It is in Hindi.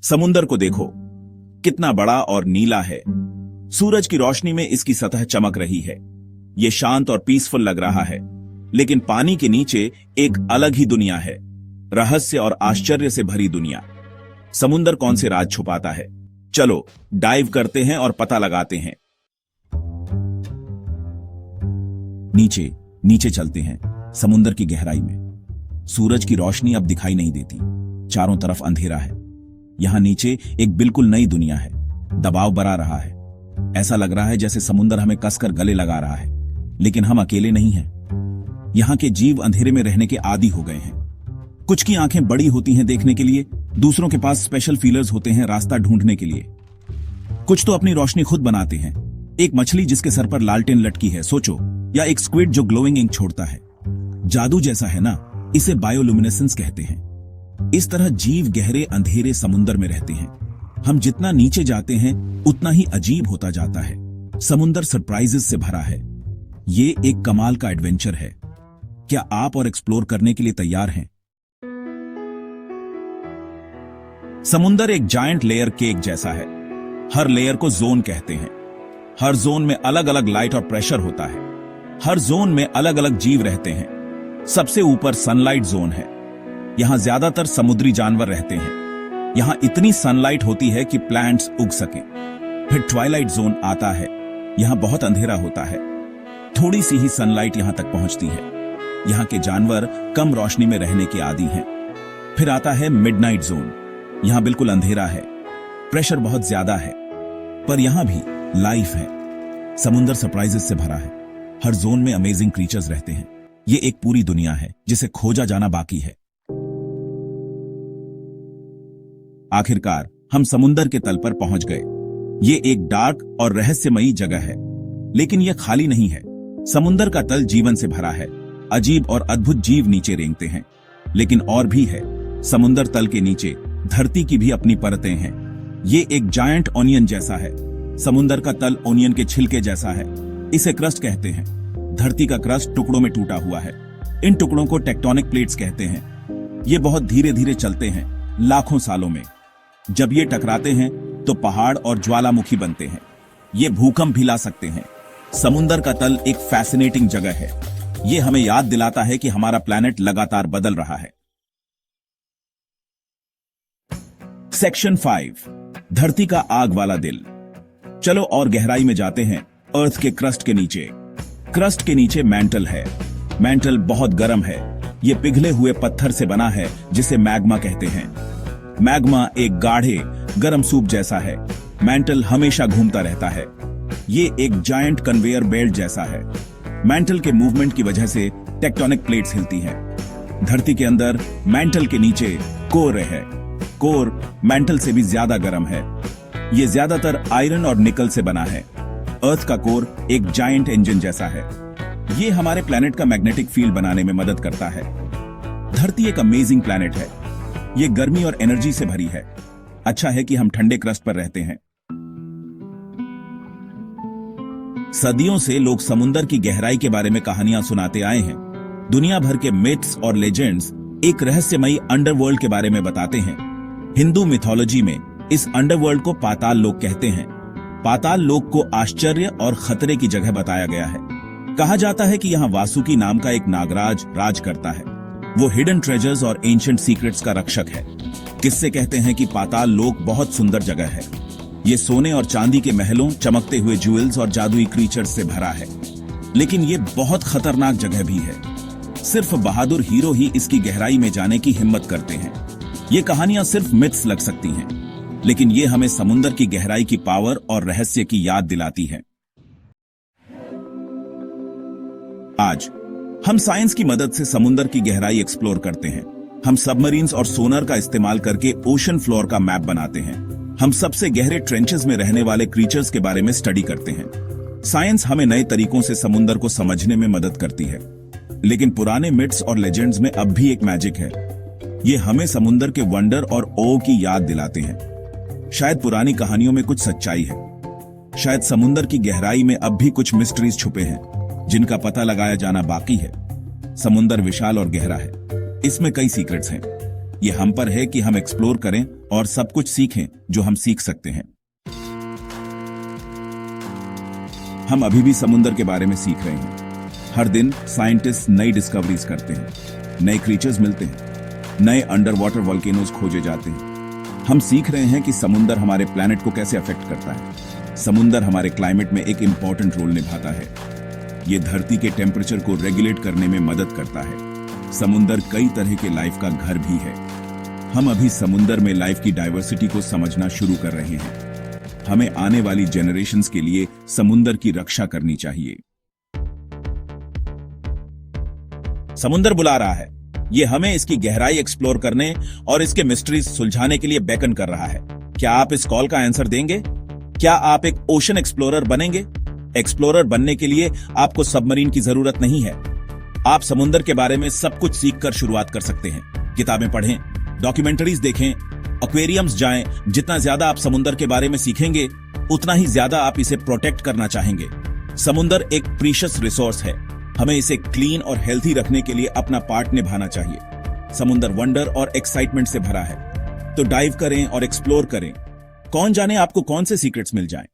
समुंदर को देखो, कितना बड़ा और नीला है। सूरज की रोशनी में इसकी सतह चमक रही है। यह शांत और पीसफुल लग रहा है, लेकिन पानी के नीचे एक अलग ही दुनिया है, रहस्य और आश्चर्य से भरी दुनिया। समुंदर कौन से राज छुपाता है? चलो डाइव करते हैं और पता लगाते हैं। नीचे नीचे चलते हैं, समुंदर की गहराई में। सूरज की रोशनी अब दिखाई नहीं देती, चारों तरफ अंधेरा है। यहां नीचे एक बिल्कुल नई दुनिया है। दबाव बढ़ा रहा है, ऐसा लग रहा है जैसे समुंदर हमें कसकर गले लगा रहा है, लेकिन हम अकेले नहीं हैं। यहां के जीव अंधेरे में रहने के आदी हो गए हैं। कुछ की आंखें बड़ी होती हैं देखने के लिए, दूसरों के पास स्पेशल फीलर्स होते हैं रास्ता ढूंढने के लिए। कुछ तो अपनी रोशनी खुद बनाते हैं। एक मछली जिसके सर पर लालटेन लटकी है, सोचो, या एक स्क्विड जो ग्लोइंग इंक छोड़ता है। जादू जैसा है ना, इसे बायोलुमिनेसेंस कहते हैं। इस तरह जीव गहरे अंधेरे समुंदर में रहते हैं। हम जितना नीचे जाते हैं उतना ही अजीब होता जाता है। समुंदर सरप्राइजेस से भरा है। ये एक कमाल का एडवेंचर है। क्या आप और एक्सप्लोर करने के लिए तैयार हैं? समुंदर एक जायंट लेयर केक जैसा है। हर लेयर को जोन कहते हैं। हर जोन में अलग अलग लाइट और प्रेशर होता है। हर जोन में अलग अलग जीव रहते हैं। सबसे ऊपर सनलाइट जोन है। यहां ज्यादातर समुद्री जानवर रहते हैं। यहां इतनी सनलाइट होती है कि प्लांट्स उग सकें। फिर ट्वाइलाइट जोन आता है। यहां बहुत अंधेरा होता है, थोड़ी सी ही सनलाइट यहां तक पहुंचती है। यहां के जानवर कम रोशनी में रहने के आदी हैं। फिर आता है मिडनाइट जोन। यहां बिल्कुल अंधेरा है, प्रेशर बहुत ज्यादा है, पर यहां भी लाइफ है। समुंदर सरप्राइजेस से भरा है। हर जोन में अमेजिंग क्रीचर्स रहते हैं। ये एक पूरी दुनिया है जिसे खोजा जाना बाकी है। आखिरकार हम समुंदर के तल पर पहुंच गए। ये एक डार्क और रहस्यमयी जगह है, लेकिन यह खाली नहीं है। समुंदर का तल जीवन से भरा है। अजीब और अद्भुत जीव नीचे रेंगते हैं, लेकिन और भी है। समुंदर तल के नीचे धरती की भी अपनी परतें हैं। ये एक जायंट ओनियन जैसा है। समुंदर का तल ओनियन के छिलके जैसा है। इसे क्रस्ट कहते हैं। धरती का क्रस्ट टुकड़ों में टूटा हुआ है। इन टुकड़ों को टेक्टोनिक प्लेट्स कहते हैं। ये बहुत धीरे धीरे चलते हैं, लाखों सालों में। जब ये टकराते हैं तो पहाड़ और ज्वालामुखी बनते हैं। ये भूकंप भी ला सकते हैं। समुंदर का तल एक फैसिनेटिंग जगह है। ये हमें याद दिलाता है कि हमारा प्लैनेट लगातार बदल रहा है। सेक्शन 5, धरती का आग वाला दिल। चलो और गहराई में जाते हैं। अर्थ के क्रस्ट के नीचे। क्रस्ट के नीचे मैंटल है। मैंटल बहुत गर्म है। ये पिघले हुए पत्थर से बना है जिसे मैग्मा कहते हैं। मैग्मा एक गाढ़े गर्म सूप जैसा है। मैंटल हमेशा घूमता रहता है। ये एक जायंट कन्वेयर बेल्ट जैसा है। मैंटल के मूवमेंट की वजह से टेक्टोनिक प्लेट्स हिलती हैं। धरती के अंदर मैंटल के नीचे कोर है। कोर मैंटल से भी ज्यादा गर्म है। ये ज्यादातर आयरन और निकल से बना है। अर्थ का कोर एक जायंट इंजन जैसा है। ये हमारे प्लैनेट का मैग्नेटिक फील्ड बनाने में मदद करता है। धरती एक अमेजिंग प्लैनेट है। ये गर्मी और एनर्जी से भरी है। अच्छा है कि हम ठंडे क्रस्ट पर रहते हैं। सदियों से लोग समुंदर की गहराई के बारे में कहानियां सुनाते आए हैं। दुनिया भर के मिथ्स और लेजेंड्स एक रहस्यमयी अंडरवर्ल्ड के बारे में बताते हैं। हिंदू मिथोलॉजी में इस अंडरवर्ल्ड को पाताल लोक कहते हैं। पाताल लोक को आश्चर्य और खतरे की जगह बताया गया है। कहा जाता है कि यहाँ वासुकी नाम का एक नागराज राज करता है। वो हिडन ट्रेजर्स और एंशिएंट सीक्रेट्स का रक्षक है। किस्से कहते हैं कि पाताल लोक बहुत सुंदर जगह है। ये सोने और चांदी के महलों, चमकते हुए ज्वेल्स और जादुई क्रीचर्स से भरा है। लेकिन ये बहुत खतरनाक जगह भी है। सिर्फ बहादुर हीरो ही इसकी गहराई में जाने की हिम्मत करते हैं। ये कहानियां सिर्फ मिथ्स लग सकती हैं, लेकिन ये हमें समुंदर की गहराई की पावर और रहस्य की याद दिलाती है। आज हम साइंस की मदद से समुंदर की गहराई एक्सप्लोर करते हैं। हम सबमरीन्स और सोनार का इस्तेमाल करके ओशन फ्लोर का मैप बनाते हैं। हम सबसे गहरे ट्रेंचेस में रहने वाले क्रीचर्स के बारे में स्टडी करते हैं। साइंस हमें नए तरीकों से समुंदर को समझने में मदद करती है। लेकिन पुराने मिथ्स और लेजेंड्स में अब भी एक मैजिक है। ये हमें समुंदर के वंडर और ओ की याद दिलाते हैं। शायद पुरानी कहानियों में कुछ सच्चाई है। शायद समुंदर की गहराई में अब भी कुछ मिस्ट्रीज छुपे हैं, जिनका पता लगाया जाना बाकी है। समुंदर विशाल और गहरा है। इसमें कई सीक्रेट्स हैं। ये हम पर है कि हम एक्सप्लोर करें और सब कुछ सीखें जो हम सीख सकते हैं। हम अभी भी समुद्र के बारे में सीख रहे हैं। हर दिन साइंटिस्ट नई डिस्कवरीज करते हैं, नए क्रीचर्स मिलते हैं, नए अंडर वाटर वोल्केनोज खोजे जाते हैं। हम सीख रहे हैं कि समुद्र हमारे प्लैनेट को कैसे अफेक्ट करता है। समुद्र हमारे क्लाइमेट में एक इंपॉर्टेंट रोल निभाता है। ये धरती के टेम्परेचर को रेगुलेट करने में मदद करता है। समुद्र कई तरह के लाइफ का घर भी है। हम अभी समुद्र में लाइफ की डाइवर्सिटी को समझना शुरू कर रहे हैं। हमें आने वाली जेनरेशंस के लिए समुद्र की रक्षा करनी चाहिए। समुद्र बुला रहा है। ये हमें इसकी गहराई एक्सप्लोर करने और इसके मिस्ट्रीज सुलझाने के लिए बेकन कर रहा है। क्या आप इस कॉल का आंसर देंगे? क्या आप एक ओशन एक्सप्लोरर बनेंगे? एक्सप्लोरर बनने के लिए आपको सबमरीन की जरूरत नहीं है। आप समुद्र के बारे में सब कुछ सीखकर शुरुआत कर सकते हैं। किताबें पढ़ें, डॉक्यूमेंट्रीज देखें, एक्वेरियम्स जाएं। जितना ज्यादा आप समुद्र के बारे में सीखेंगे, उतना ही ज्यादा आप इसे प्रोटेक्ट करना चाहेंगे। समुद्र एक प्रीशियस रिसोर्स है। हमें इसे क्लीन और हेल्थी रखने के लिए अपना पार्ट निभाना चाहिए। समुद्र वंडर और एक्साइटमेंट से भरा है, तो डाइव करें और एक्सप्लोर करें। कौन जाने आपको कौन से सीक्रेट्स मिल जाएं।